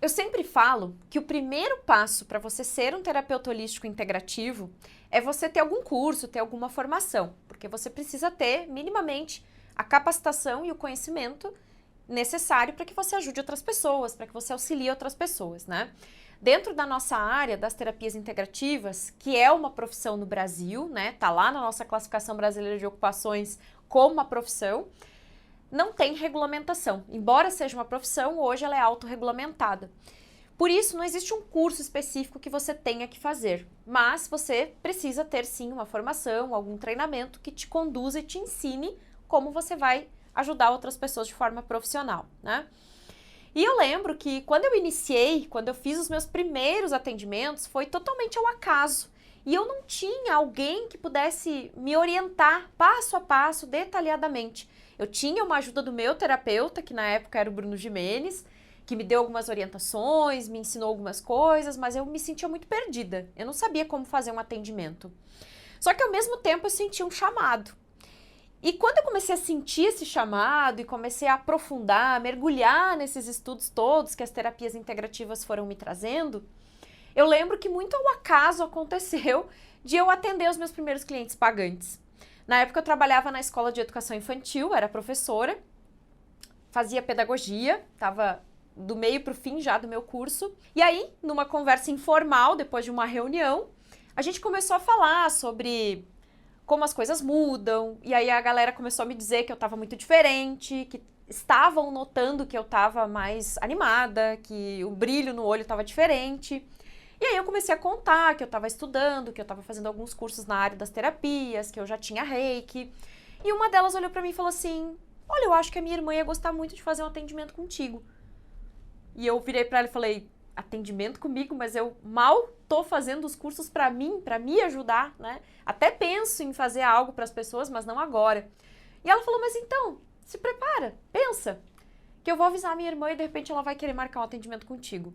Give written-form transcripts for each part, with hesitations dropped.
Eu sempre falo que o primeiro passo para você ser um terapeuta holístico integrativo é você ter algum curso, ter alguma formação, porque você precisa ter minimamente a capacitação e o conhecimento necessário para que você ajude outras pessoas, para que você auxilie outras pessoas, né? Dentro da nossa área das terapias integrativas, que é uma profissão no Brasil, né? Tá lá na nossa classificação brasileira de ocupações como uma profissão, não tem regulamentação. Embora seja uma profissão, hoje ela é autorregulamentada. Por isso, não existe um curso específico que você tenha que fazer, mas você precisa ter sim uma formação, algum treinamento que te conduza e te ensine como você vai ajudar outras pessoas de forma profissional, né? E eu lembro que quando eu iniciei, quando eu fiz os meus primeiros atendimentos, foi totalmente ao acaso. E eu não tinha alguém que pudesse me orientar passo a passo, detalhadamente. Eu tinha uma ajuda do meu terapeuta, que na época era o Bruno Gimenez, que me deu algumas orientações, me ensinou algumas coisas, mas eu me sentia muito perdida. Eu não sabia como fazer um atendimento. Só que ao mesmo tempo eu sentia um chamado. E quando eu comecei a sentir esse chamado e comecei a aprofundar, mergulhar nesses estudos todos que as terapias integrativas foram me trazendo, eu lembro que muito ao acaso aconteceu de eu atender os meus primeiros clientes pagantes. Na época eu trabalhava na escola de educação infantil, era professora, fazia pedagogia, estava do meio para o fim já do meu curso. E aí, numa conversa informal, depois de uma reunião, a gente começou a falar sobre como as coisas mudam, e aí a galera começou a me dizer que eu estava muito diferente, que estavam notando que eu estava mais animada, que o brilho no olho estava diferente. E aí eu comecei a contar que eu estava estudando, que eu estava fazendo alguns cursos na área das terapias, que eu já tinha reiki. E uma delas olhou para mim e falou assim: olha, eu acho que a minha irmã ia gostar muito de fazer um atendimento contigo. E eu virei para ela e falei: atendimento comigo? Mas eu mal tô fazendo os cursos para mim, para me ajudar, né? Até penso em fazer algo para as pessoas, mas não agora. E ela falou: mas então, se prepara, pensa, que eu vou avisar a minha irmã e de repente ela vai querer marcar um atendimento contigo.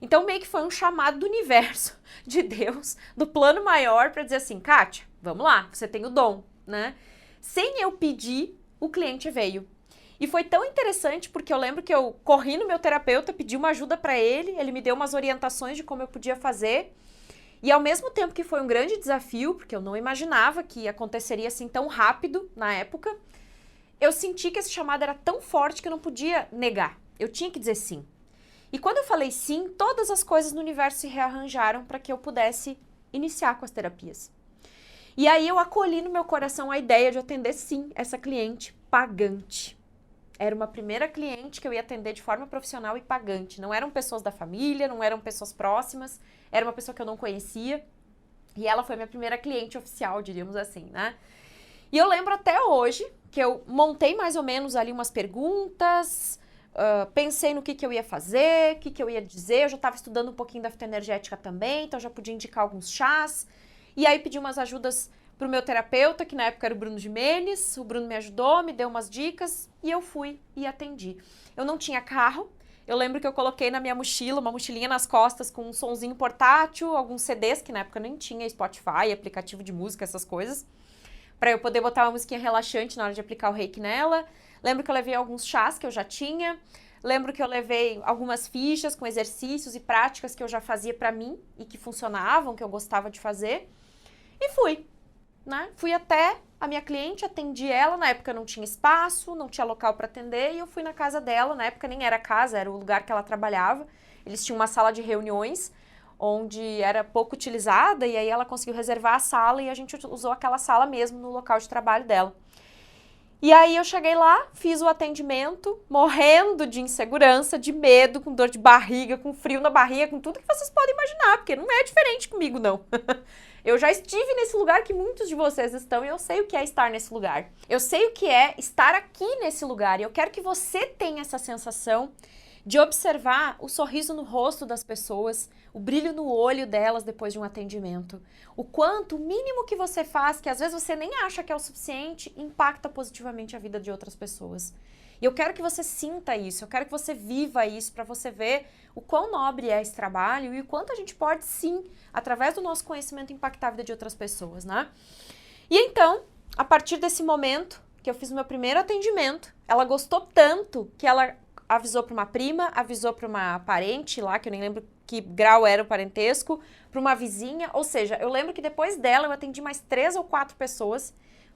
Então meio que foi um chamado do universo, de Deus, do plano maior para dizer assim: Kátia, vamos lá, você tem o dom, né? Sem eu pedir, o cliente veio. E foi tão interessante porque eu lembro que eu corri no meu terapeuta, pedi uma ajuda para ele me deu umas orientações de como eu podia fazer. E ao mesmo tempo que foi um grande desafio, porque eu não imaginava que aconteceria assim tão rápido na época, eu senti que esse chamado era tão forte que eu não podia negar. Eu tinha que dizer sim. E quando eu falei sim, todas as coisas no universo se rearranjaram para que eu pudesse iniciar com as terapias. E aí eu acolhi no meu coração a ideia de atender sim essa cliente pagante. Era uma primeira cliente que eu ia atender de forma profissional e pagante. Não eram pessoas da família, não eram pessoas próximas, era uma pessoa que eu não conhecia. E ela foi minha primeira cliente oficial, diríamos assim, né? E eu lembro até hoje que eu montei mais ou menos ali umas perguntas, pensei no que eu ia fazer, o que eu ia dizer. Eu já estava estudando um pouquinho da fitoenergética também, então já podia indicar alguns chás. E aí pedi umas ajudas pro meu terapeuta, que na época era o Bruno Gimenez. O Bruno me ajudou, me deu umas dicas e eu fui e atendi. Eu não tinha carro. Eu lembro que eu coloquei na minha mochila, uma mochilinha nas costas com um sonzinho portátil, alguns CDs, que na época nem tinha Spotify, aplicativo de música, essas coisas, para eu poder botar uma musiquinha relaxante na hora de aplicar o reiki nela. Lembro que eu levei alguns chás que eu já tinha. Lembro que eu levei algumas fichas com exercícios e práticas que eu já fazia para mim e que funcionavam, que eu gostava de fazer. E fui. Né? Fui até a minha cliente, atendi ela, na época não tinha espaço, não tinha local para atender, e eu fui na casa dela, na época nem era casa, era o lugar que ela trabalhava. Eles tinham uma sala de reuniões, onde era pouco utilizada, e aí ela conseguiu reservar a sala e a gente usou aquela sala mesmo no local de trabalho dela. E aí eu cheguei lá, fiz o atendimento, morrendo de insegurança, de medo, com dor de barriga, com frio na barriga, com tudo que vocês podem imaginar, porque não é diferente comigo, não. Eu já estive nesse lugar que muitos de vocês estão e eu sei o que é estar nesse lugar. Eu sei o que é estar aqui nesse lugar e eu quero que você tenha essa sensação de observar o sorriso no rosto das pessoas, o brilho no olho delas depois de um atendimento. O quanto, o mínimo que você faz, que às vezes você nem acha que é o suficiente, impacta positivamente a vida de outras pessoas. E eu quero que você sinta isso, eu quero que você viva isso para você ver o quão nobre é esse trabalho e o quanto a gente pode sim, através do nosso conhecimento, impactar a vida de outras pessoas, né? E então, a partir desse momento que eu fiz o meu primeiro atendimento, ela gostou tanto que ela avisou para uma prima, avisou para uma parente lá, que eu nem lembro que grau era o parentesco, para uma vizinha, ou seja, eu lembro que depois dela eu atendi mais 3 ou 4 pessoas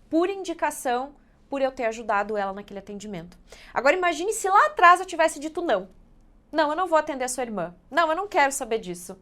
por indicação, por eu ter ajudado ela naquele atendimento. Agora imagine se lá atrás eu tivesse dito não. Não, eu não vou atender a sua irmã. Não, eu não quero saber disso.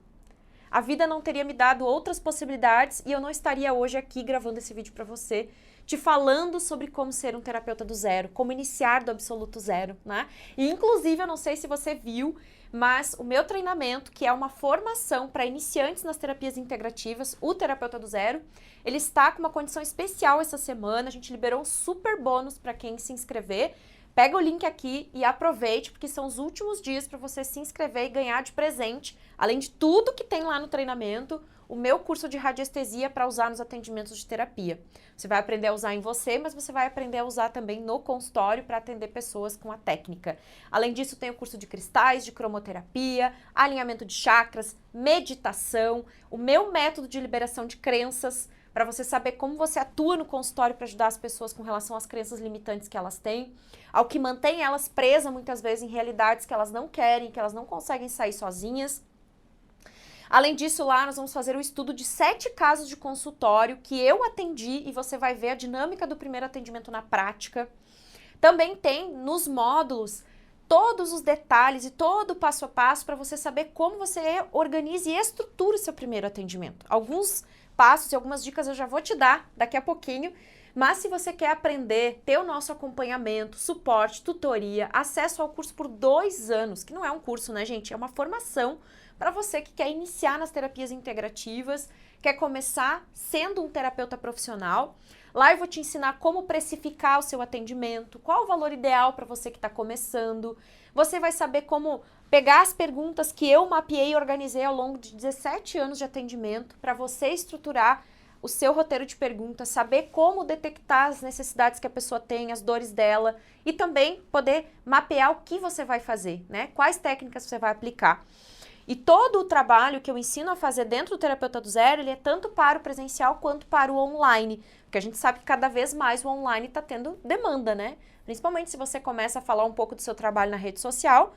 A vida não teria me dado outras possibilidades e eu não estaria hoje aqui gravando esse vídeo para você, te falando sobre como ser um terapeuta do zero, como iniciar do absoluto zero, né? E inclusive, eu não sei se você viu, mas o meu treinamento, que é uma formação para iniciantes nas terapias integrativas, o Terapeuta do Zero, ele está com uma condição especial essa semana, a gente liberou um super bônus para quem se inscrever. Pega o link aqui e aproveite, porque são os últimos dias para você se inscrever e ganhar de presente, além de tudo que tem lá no treinamento, o meu curso de radiestesia para usar nos atendimentos de terapia. Você vai aprender a usar em você, mas você vai aprender a usar também no consultório para atender pessoas com a técnica. Além disso, tem o curso de cristais, de cromoterapia, alinhamento de chakras, meditação, o meu método de liberação de crenças, para você saber como você atua no consultório para ajudar as pessoas com relação às crenças limitantes que elas têm, ao que mantém elas presas muitas vezes em realidades que elas não querem, que elas não conseguem sair sozinhas. Além disso, lá nós vamos fazer o estudo de 7 casos de consultório que eu atendi e você vai ver a dinâmica do primeiro atendimento na prática. Também tem nos módulos todos os detalhes e todo o passo a passo para você saber como você organiza e estrutura o seu primeiro atendimento. Alguns passos e algumas dicas eu já vou te dar daqui a pouquinho, mas se você quer aprender, ter o nosso acompanhamento, suporte, tutoria, acesso ao curso por 2 anos, que não é um curso, né, gente? É uma formação para você que quer iniciar nas terapias integrativas, quer começar sendo um terapeuta profissional. Lá eu vou te ensinar como precificar o seu atendimento, qual o valor ideal para você que está começando. Você vai saber como pegar as perguntas que eu mapeei e organizei ao longo de 17 anos de atendimento para você estruturar o seu roteiro de perguntas, saber como detectar as necessidades que a pessoa tem, as dores dela e também poder mapear o que você vai fazer, né? Quais técnicas você vai aplicar. E todo o trabalho que eu ensino a fazer dentro do Terapeuta do Zero, ele é tanto para o presencial quanto para o online. Porque a gente sabe que cada vez mais o online está tendo demanda, né? Principalmente se você começa a falar um pouco do seu trabalho na rede social,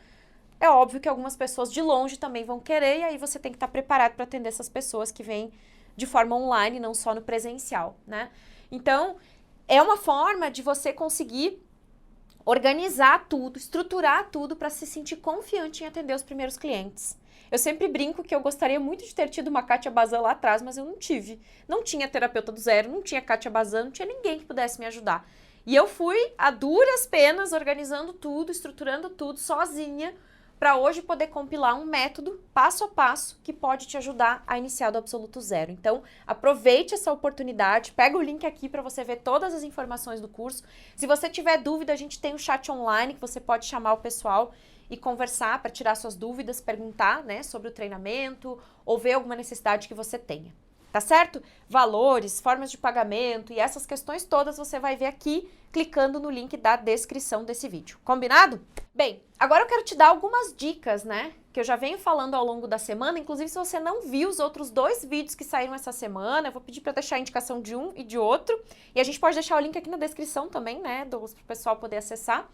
é óbvio que algumas pessoas de longe também vão querer, e aí você tem que estar preparado para atender essas pessoas que vêm de forma online, não só no presencial, né? Então, é uma forma de você conseguir organizar tudo, estruturar tudo para se sentir confiante em atender os primeiros clientes. Eu sempre brinco que eu gostaria muito de ter tido uma Kátia Bazan lá atrás, mas eu não tive. Não tinha terapeuta do zero, não tinha Kátia Bazan, não tinha ninguém que pudesse me ajudar. E eu fui a duras penas organizando tudo, estruturando tudo sozinha, para hoje poder compilar um método passo a passo que pode te ajudar a iniciar do absoluto zero. Então, aproveite essa oportunidade, pega o link aqui para você ver todas as informações do curso. Se você tiver dúvida, a gente tem um chat online que você pode chamar o pessoal e conversar para tirar suas dúvidas, perguntar, né, sobre o treinamento ou ver alguma necessidade que você tenha. Tá certo? Valores, formas de pagamento e essas questões todas você vai ver aqui clicando no link da descrição desse vídeo. Combinado? Bem, agora eu quero te dar algumas dicas, né, que eu já venho falando ao longo da semana. Inclusive, se você não viu os outros 2 vídeos que saíram essa semana, eu vou pedir para deixar a indicação de um e de outro. E a gente pode deixar o link aqui na descrição também, né, para o pessoal poder acessar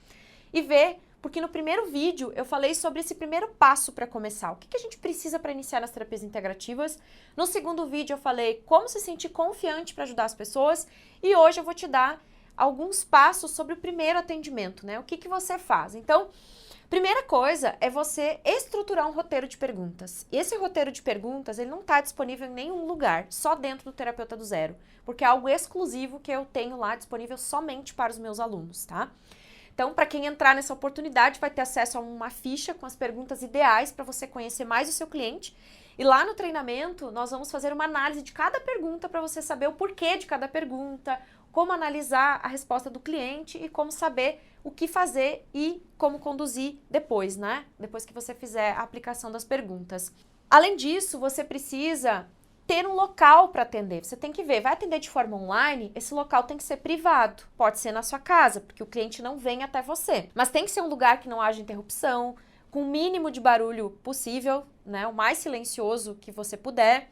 e ver. Porque no primeiro vídeo eu falei sobre esse primeiro passo para começar, o que a gente precisa para iniciar nas terapias integrativas. No segundo vídeo eu falei como se sentir confiante para ajudar as pessoas e hoje eu vou te dar alguns passos sobre o primeiro atendimento, né? O que você faz? Então, primeira coisa é você estruturar um roteiro de perguntas. E esse roteiro de perguntas, ele não está disponível em nenhum lugar, só dentro do Terapeuta do Zero, porque é algo exclusivo que eu tenho lá disponível somente para os meus alunos, tá? Então, para quem entrar nessa oportunidade, vai ter acesso a uma ficha com as perguntas ideais para você conhecer mais o seu cliente. E lá no treinamento, nós vamos fazer uma análise de cada pergunta para você saber o porquê de cada pergunta, como analisar a resposta do cliente e como saber o que fazer e como conduzir depois, né? Depois que você fizer a aplicação das perguntas. Além disso, você precisa ter um local para atender. Você tem que ver, vai atender de forma online, esse local tem que ser privado. Pode ser na sua casa, porque o cliente não vem até você. Mas tem que ser um lugar que não haja interrupção, com o mínimo de barulho possível, né? O mais silencioso que você puder.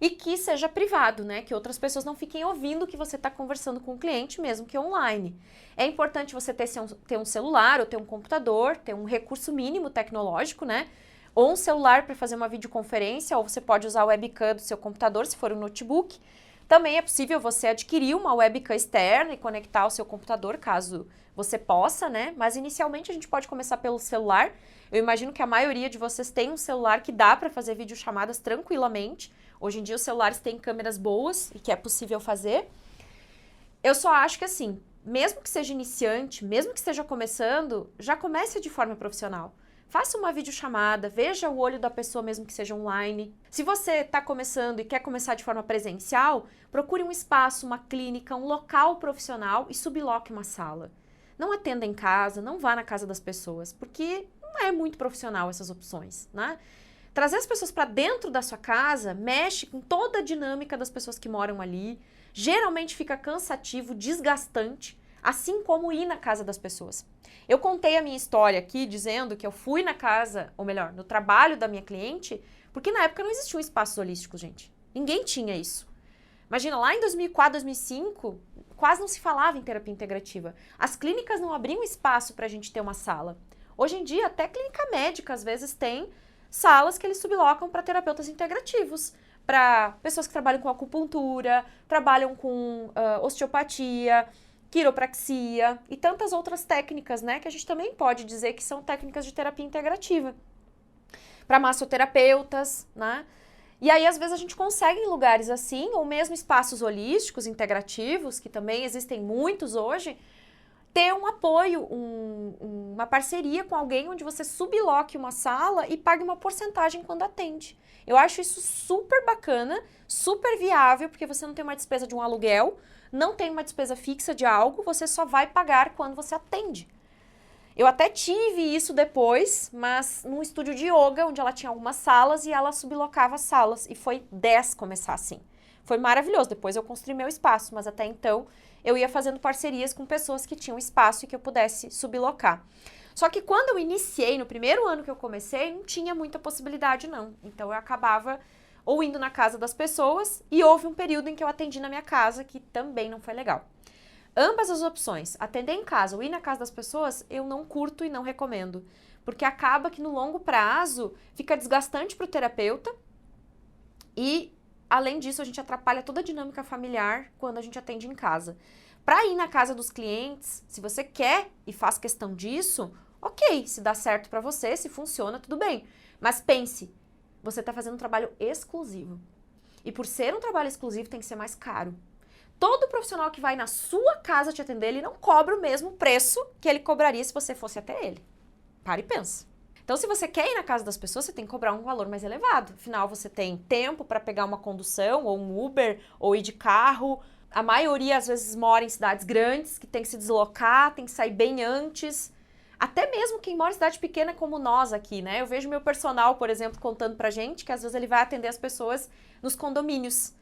e que seja privado, né? Que outras pessoas não fiquem ouvindo que você está conversando com o cliente, mesmo que online. É importante você ter um celular ou ter um computador, ter um recurso mínimo tecnológico, né? Ou um celular para fazer uma videoconferência, ou você pode usar a webcam do seu computador, se for um notebook. Também é possível você adquirir uma webcam externa e conectar ao seu computador, caso você possa, né? Mas inicialmente a gente pode começar pelo celular. Eu imagino que a maioria de vocês tem um celular que dá para fazer videochamadas tranquilamente. Hoje em dia os celulares têm câmeras boas e que é possível fazer. Eu só acho que assim, mesmo que seja iniciante, mesmo que esteja começando, já comece de forma profissional. Faça uma videochamada, veja o olho da pessoa mesmo que seja online. Se você está começando e quer começar de forma presencial, procure um espaço, uma clínica, um local profissional e subloque uma sala. Não atenda em casa, não vá na casa das pessoas, porque não é muito profissional essas opções, né? Trazer as pessoas para dentro da sua casa mexe com toda a dinâmica das pessoas que moram ali. Geralmente fica cansativo, desgastante, assim como ir na casa das pessoas. Eu contei a minha história aqui dizendo que eu fui na casa, ou melhor, no trabalho da minha cliente, porque na época não existiam espaços holísticos, gente. Ninguém tinha isso. Imagina, lá em 2004, 2005, quase não se falava em terapia integrativa. As clínicas não abriam espaço para a gente ter uma sala. Hoje em dia, até clínica médica, às vezes, tem salas que eles sublocam para terapeutas integrativos, para pessoas que trabalham com acupuntura, trabalham com osteopatia, quiropraxia e tantas outras técnicas, né, que a gente também pode dizer que são técnicas de terapia integrativa. Para massoterapeutas, né? E aí, às vezes, a gente consegue em lugares assim, ou mesmo espaços holísticos, integrativos, que também existem muitos hoje, ter um apoio, uma parceria com alguém onde você subloque uma sala e pague uma porcentagem quando atende. Eu acho isso super bacana, super viável, porque você não tem uma despesa de um aluguel, não tem uma despesa fixa de algo, você só vai pagar quando você atende. Eu até tive isso depois, mas num estúdio de yoga, onde ela tinha algumas salas e ela sublocava salas, e foi 10 começar assim. Foi maravilhoso, depois eu construí meu espaço, mas até então eu ia fazendo parcerias com pessoas que tinham espaço e que eu pudesse sublocar. Só que quando eu iniciei, no primeiro ano que eu comecei, não tinha muita possibilidade não. Então eu acabava ou indo na casa das pessoas e houve um período em que eu atendi na minha casa, que também não foi legal. Ambas as opções, atender em casa ou ir na casa das pessoas, eu não curto e não recomendo. Porque acaba que no longo prazo fica desgastante para o terapeuta e, além disso, a gente atrapalha toda a dinâmica familiar quando a gente atende em casa. Para ir na casa dos clientes, se você quer e faz questão disso, ok, se dá certo para você, se funciona, tudo bem. Mas pense, você está fazendo um trabalho exclusivo. E por ser um trabalho exclusivo, tem que ser mais caro. Todo profissional que vai na sua casa te atender, ele não cobra o mesmo preço que ele cobraria se você fosse até ele. Para e pensa. Então, se você quer ir na casa das pessoas, você tem que cobrar um valor mais elevado. Afinal, você tem tempo para pegar uma condução, ou um Uber, ou ir de carro. A maioria, às vezes, mora em cidades grandes, que tem que se deslocar, tem que sair bem antes. Até mesmo quem mora em cidade pequena como nós aqui, né? Eu vejo meu personal, por exemplo, contando pra gente que às vezes ele vai atender as pessoas nos condomínios.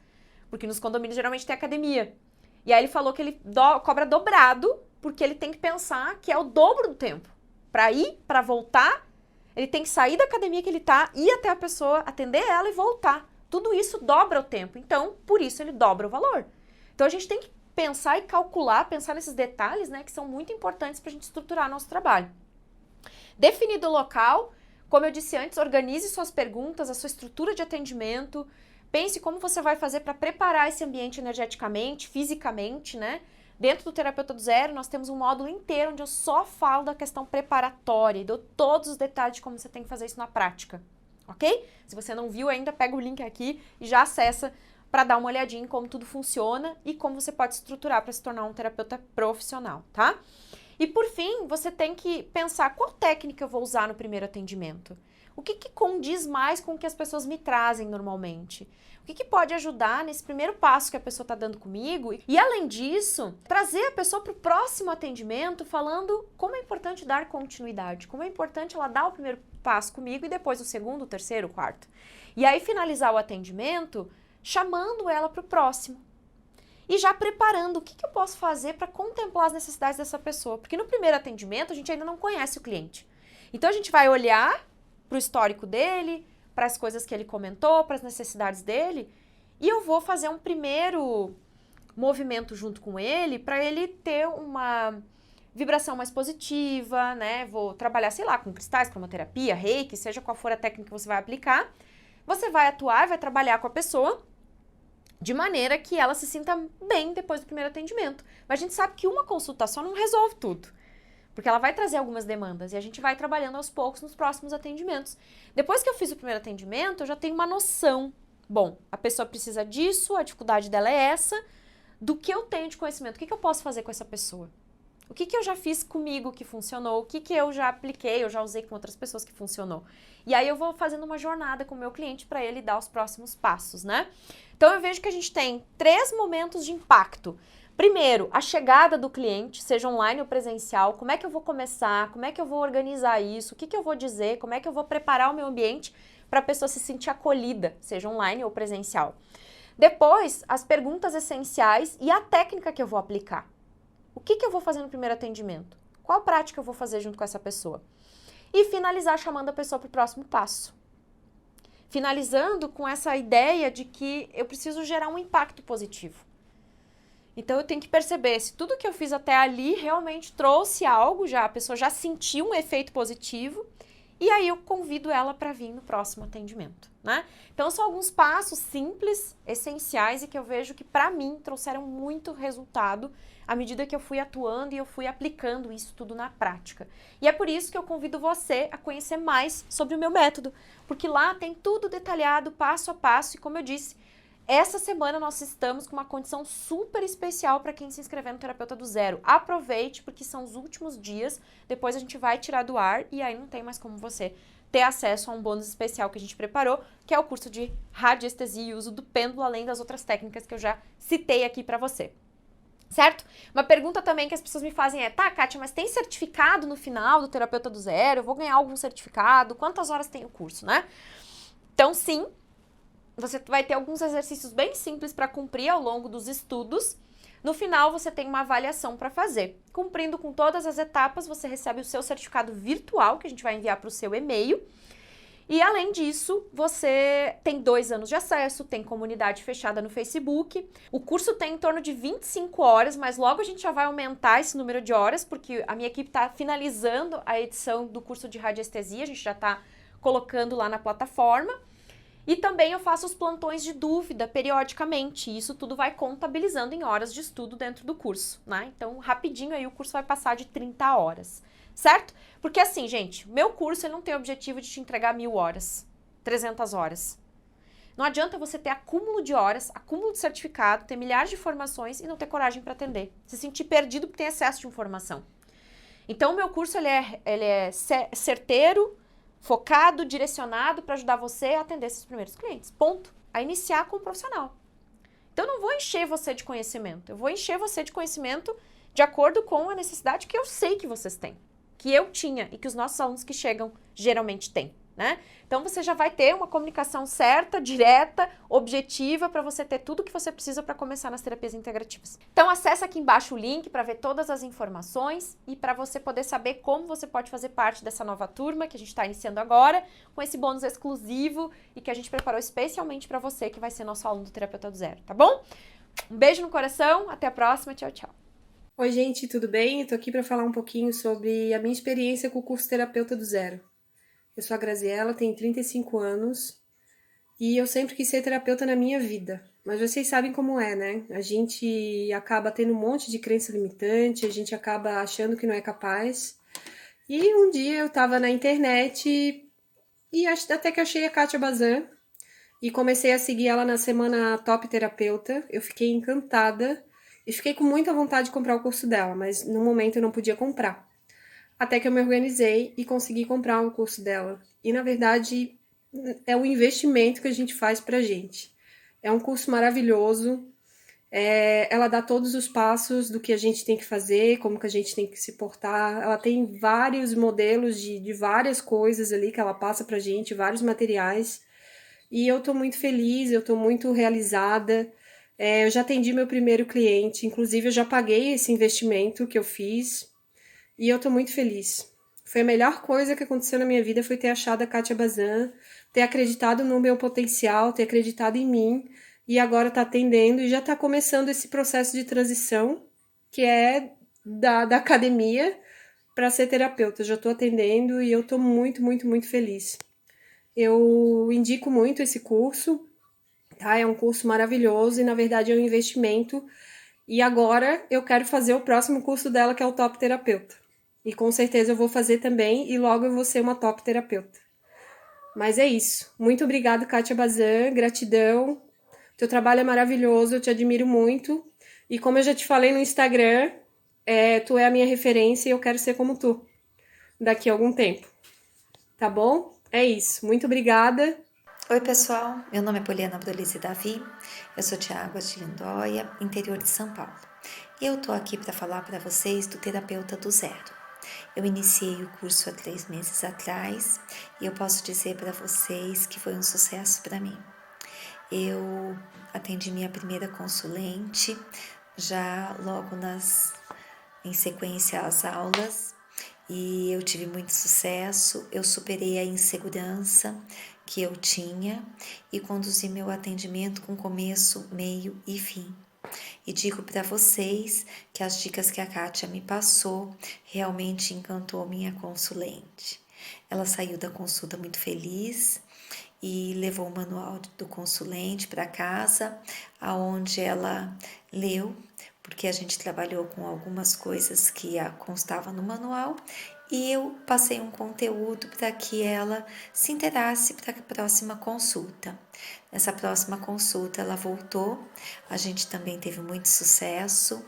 Porque nos condomínios geralmente tem academia. E aí ele falou que ele cobra dobrado, porque ele tem que pensar que é o dobro do tempo. Para ir, para voltar, ele tem que sair da academia que ele tá, ir até a pessoa, atender ela e voltar. Tudo isso dobra o tempo. Então, por isso ele dobra o valor. Então a gente tem que pensar e calcular, pensar nesses detalhes, né, que são muito importantes para a gente estruturar nosso trabalho. Definido o local, como eu disse antes, organize suas perguntas, a sua estrutura de atendimento. Pense como você vai fazer para preparar esse ambiente energeticamente, fisicamente, né? Dentro do Terapeuta do Zero, nós temos um módulo inteiro onde eu só falo da questão preparatória e dou todos os detalhes de como você tem que fazer isso na prática, ok? Se você não viu ainda, pega o link aqui e já acessa para dar uma olhadinha em como tudo funciona e como você pode estruturar para se tornar um terapeuta profissional, tá? E por fim, você tem que pensar qual técnica eu vou usar no primeiro atendimento. O que condiz mais com o que as pessoas me trazem normalmente? O que pode ajudar nesse primeiro passo que a pessoa está dando comigo? E, além disso, trazer a pessoa para o próximo atendimento falando como é importante dar continuidade, como é importante ela dar o primeiro passo comigo e depois o segundo, o terceiro, o quarto. E aí finalizar o atendimento chamando ela para o próximo. E já preparando o que eu posso fazer para contemplar as necessidades dessa pessoa. Porque no primeiro atendimento a gente ainda não conhece o cliente. Então a gente vai olhar para o histórico dele, para as coisas que ele comentou, para as necessidades dele e eu vou fazer um primeiro movimento junto com ele para ele ter uma vibração mais positiva, né? Vou trabalhar, sei lá, com cristais, cromoterapia, reiki, seja qual for a técnica que você vai aplicar. Você vai atuar, vai trabalhar com a pessoa de maneira que ela se sinta bem depois do primeiro atendimento. Mas a gente sabe que uma consultação não resolve tudo, porque ela vai trazer algumas demandas e a gente vai trabalhando aos poucos nos próximos atendimentos. Depois que eu fiz o primeiro atendimento, eu já tenho uma noção. Bom, a pessoa precisa disso, a dificuldade dela é essa, do que eu tenho de conhecimento, o que eu posso fazer com essa pessoa? O que eu já fiz comigo que funcionou? O que eu já apliquei, eu já usei com outras pessoas que funcionou? E aí eu vou fazendo uma jornada com o meu cliente para ele dar os próximos passos, né? Então eu vejo que a gente tem 3 momentos de impacto. Primeiro, a chegada do cliente, seja online ou presencial. Como é que eu vou começar? Como é que eu vou organizar isso? O que eu vou dizer? Como é que eu vou preparar o meu ambiente para a pessoa se sentir acolhida, seja online ou presencial? Depois, as perguntas essenciais e a técnica que eu vou aplicar. O que eu vou fazer no primeiro atendimento? Qual prática eu vou fazer junto com essa pessoa? E finalizar chamando a pessoa para o próximo passo. Finalizando com essa ideia de que eu preciso gerar um impacto positivo. Então eu tenho que perceber se tudo que eu fiz até ali realmente trouxe algo, a pessoa já sentiu um efeito positivo, e aí eu convido ela para vir no próximo atendimento, né? Então são alguns passos simples, essenciais e que eu vejo que para mim trouxeram muito resultado à medida que eu fui atuando e eu fui aplicando isso tudo na prática. E é por isso que eu convido você a conhecer mais sobre o meu método, porque lá tem tudo detalhado, passo a passo, e como eu disse, essa semana nós estamos com uma condição super especial para quem se inscrever no Terapeuta do Zero. Aproveite, porque são os últimos dias, depois a gente vai tirar do ar e aí não tem mais como você ter acesso a um bônus especial que a gente preparou, que é o curso de radiestesia e uso do pêndulo, além das outras técnicas que eu já citei aqui para você. Certo? Uma pergunta também que as pessoas me fazem é, tá, Kátia, mas tem certificado no final do Terapeuta do Zero? Eu vou ganhar algum certificado? Quantas horas tem o curso, né? Então, sim, você vai ter alguns exercícios bem simples para cumprir ao longo dos estudos. No final, você tem uma avaliação para fazer. Cumprindo com todas as etapas, você recebe o seu certificado virtual, que a gente vai enviar para o seu e-mail. E, além disso, você tem 2 anos de acesso, tem comunidade fechada no Facebook. O curso tem em torno de 25 horas, mas logo a gente já vai aumentar esse número de horas, porque a minha equipe está finalizando a edição do curso de radiestesia, a gente já está colocando lá na plataforma. E também eu faço os plantões de dúvida periodicamente, e isso tudo vai contabilizando em horas de estudo dentro do curso, né? Então, rapidinho aí o curso vai passar de 30 horas, certo? Porque assim, gente, meu curso ele não tem o objetivo de te entregar 1000 horas, 300 horas. Não adianta você ter acúmulo de horas, acúmulo de certificado, ter milhares de informações e não ter coragem para atender. Se sentir perdido porque tem excesso de informação. Então, o meu curso ele é certeiro, focado, direcionado para ajudar você a atender esses primeiros clientes. Ponto. A iniciar com o profissional. Então, eu não vou encher você de conhecimento. Eu vou encher você de conhecimento de acordo com a necessidade que eu sei que vocês têm. Que eu tinha e que os nossos alunos que chegam geralmente têm, né? Então, você já vai ter uma comunicação certa, direta, objetiva, para você ter tudo o que você precisa para começar nas terapias integrativas. Então, acessa aqui embaixo o link para ver todas as informações e para você poder saber como você pode fazer parte dessa nova turma que a gente está iniciando agora, com esse bônus exclusivo e que a gente preparou especialmente para você, que vai ser nosso aluno do Terapeuta do Zero, tá bom? Um beijo no coração, até a próxima, tchau, tchau. Oi, gente, tudo bem? Eu tô aqui para falar um pouquinho sobre a minha experiência com o curso Terapeuta do Zero. Eu sou a Graziela, tenho 35 anos e eu sempre quis ser terapeuta na minha vida. Mas vocês sabem como é, né? A gente acaba tendo um monte de crença limitante, a gente acaba achando que não é capaz. E um dia eu tava na internet e até que achei a Kátia Bazan e comecei a seguir ela na semana Top Terapeuta. Eu fiquei encantada e fiquei com muita vontade de comprar o curso dela, mas no momento eu não podia comprar. Até que eu me organizei e consegui comprar o curso dela. E, na verdade, é um investimento que a gente faz pra gente. É um curso maravilhoso. Ela dá todos os passos do que a gente tem que fazer, como que a gente tem que se portar. Ela tem vários modelos de várias coisas ali que ela passa pra gente, vários materiais. E eu tô muito feliz, eu tô muito realizada. Eu já atendi meu primeiro cliente, inclusive eu já paguei esse investimento que eu fiz. E eu tô muito feliz. Foi a melhor coisa que aconteceu na minha vida, foi ter achado a Kátia Bazan, ter acreditado no meu potencial, ter acreditado em mim, e agora está atendendo e já está começando esse processo de transição, que é da academia para ser terapeuta. Já estou atendendo e eu estou muito, muito, muito feliz. Eu indico muito esse curso, tá? É um curso maravilhoso e, na verdade, é um investimento. E agora eu quero fazer o próximo curso dela, que é o Top Terapeuta. E com certeza eu vou fazer também e logo eu vou ser uma Top Terapeuta. Mas é isso. Muito obrigada, Kátia Bazan. Gratidão. Teu trabalho é maravilhoso, eu te admiro muito. E como eu já te falei no Instagram, tu é a minha referência e eu quero ser como tu daqui a algum tempo. Tá bom? É isso. Muito obrigada. Oi pessoal, meu nome é Poliana Brolise Davi, eu sou de Águas de Lindóia, interior de São Paulo. E eu tô aqui para falar para vocês do Terapeuta do Zero. Eu iniciei o curso há 3 meses atrás e eu posso dizer para vocês que foi um sucesso para mim. Eu atendi minha primeira consulente já logo em sequência às aulas e eu tive muito sucesso, eu superei a insegurança que eu tinha e conduzi meu atendimento com começo, meio e fim. E digo para vocês que as dicas que a Kátia me passou realmente encantou minha consulente. Ela saiu da consulta muito feliz e levou o manual do consulente para casa, aonde ela leu, porque a gente trabalhou com algumas coisas que constavam no manual, e eu passei um conteúdo para que ela se inteirasse para a próxima consulta. Nessa próxima consulta ela voltou, a gente também teve muito sucesso.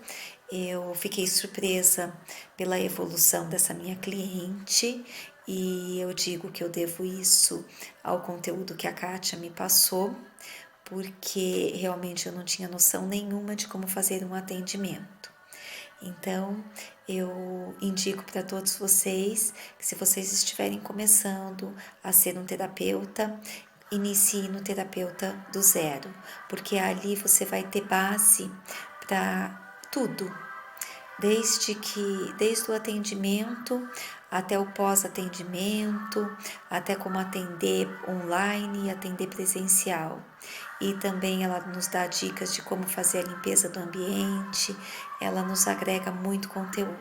Eu fiquei surpresa pela evolução dessa minha cliente e eu digo que eu devo isso ao conteúdo que a Kátia me passou, porque realmente eu não tinha noção nenhuma de como fazer um atendimento. Então, eu indico para todos vocês que se vocês estiverem começando a ser um terapeuta, inicie no Terapeuta do Zero, porque ali você vai ter base para tudo, desde o atendimento até o pós-atendimento, até como atender online e atender presencial. E também ela nos dá dicas de como fazer a limpeza do ambiente, ela nos agrega muito conteúdo.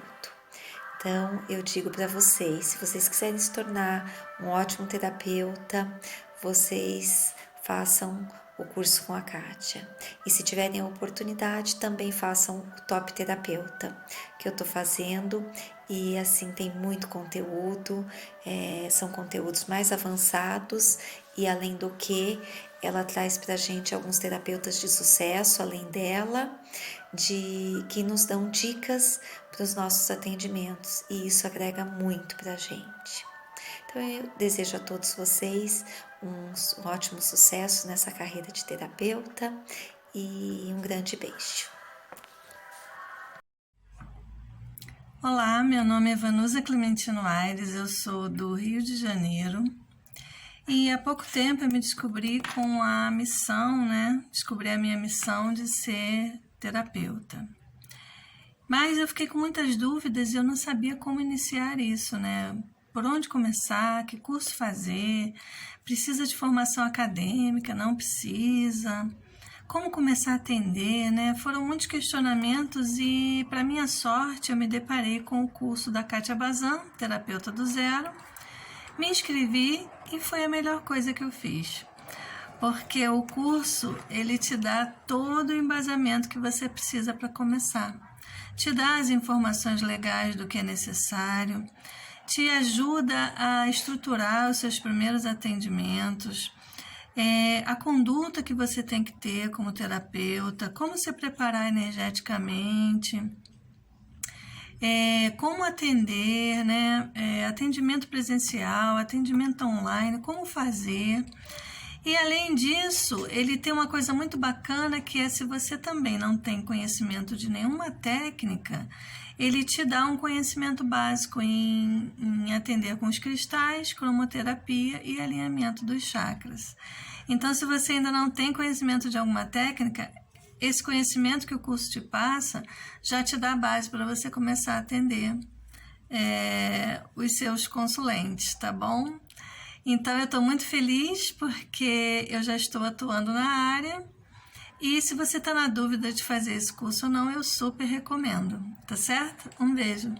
Então, eu digo para vocês, se vocês quiserem se tornar um ótimo terapeuta, vocês façam o curso com a Kátia. E se tiverem a oportunidade, também façam o Top Terapeuta, que eu estou fazendo. E assim, tem muito conteúdo, são conteúdos mais avançados. E além do que, ela traz para a gente alguns terapeutas de sucesso, além dela, que nos dão dicas para os nossos atendimentos. E isso agrega muito para a gente. Então, eu desejo a todos vocês um ótimo sucesso nessa carreira de terapeuta e um grande beijo. Olá, meu nome é Vanusa Clementino Aires, eu sou do Rio de Janeiro e há pouco tempo eu me descobri com a missão, descobri a minha missão de ser terapeuta. Mas eu fiquei com muitas dúvidas e eu não sabia como iniciar isso, Por onde começar, que curso fazer, precisa de formação acadêmica, não precisa, como começar a atender, Foram muitos questionamentos e, para minha sorte, eu me deparei com o curso da Kátia Bazan, Terapeuta do Zero, me inscrevi e foi a melhor coisa que eu fiz. Porque o curso, ele te dá todo o embasamento que você precisa para começar. Te dá as informações legais do que é necessário, te ajuda a estruturar os seus primeiros atendimentos, a conduta que você tem que ter como terapeuta, como se preparar energeticamente, como atender, atendimento presencial, atendimento online, como fazer. E além disso, ele tem uma coisa muito bacana que é, se você também não tem conhecimento de nenhuma técnica, ele te dá um conhecimento básico em atender com os cristais, cromoterapia e alinhamento dos chakras. Então, se você ainda não tem conhecimento de alguma técnica, esse conhecimento que o curso te passa já te dá a base para você começar a atender os seus consulentes, tá bom? Então, eu estou muito feliz porque eu já estou atuando na área E se você está na dúvida de fazer esse curso ou não, eu super recomendo, tá certo? Um beijo!